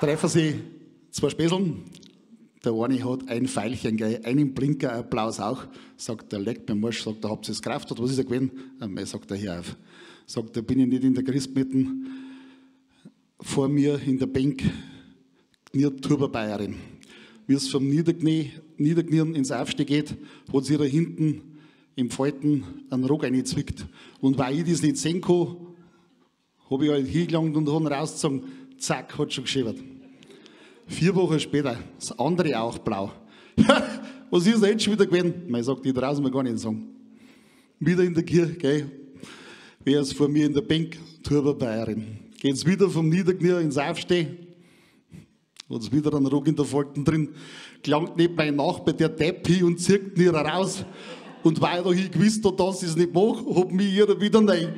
treffen sie zwei Späseln. Der eine hat ein Pfeilchen, gell, einen Blinker, ein blaues auch. Sagt der leckt mir Marsch, sagt er, habt ihr es gekauft oder was ist er gewesen? Sagt er, hier auf. Sagt er, bin ich nicht in der Christmette. Vor mir in der Bank kniert Turberbayerin. Wie es vom Niederknien ins Aufstehen geht, hat sie da hinten im Falten einen Rock reingezwickt. Und weil ich das nicht sehen kann, habe ich halt hingelangt und habe rausgezogen, zack, hat schon geschäbert. 4 Wochen später, das andere auch blau. Was ist da jetzt schon wieder gewesen? Ich sage, die draußen mal gar nicht sagen. Wieder in der Kirche, gell? Wer ist vor mir in der Bank? Turberbayerin. Geht's wieder vom Niederknien ins Aufstehen? Hat es wieder einen Ruck in der Falten drin. Gelangt nicht bei Nachbar der Depp hin und zirkt ihn raus. Und weil ich gewusst habe, dass ich es nicht mache, hat mich ihrer wieder nein.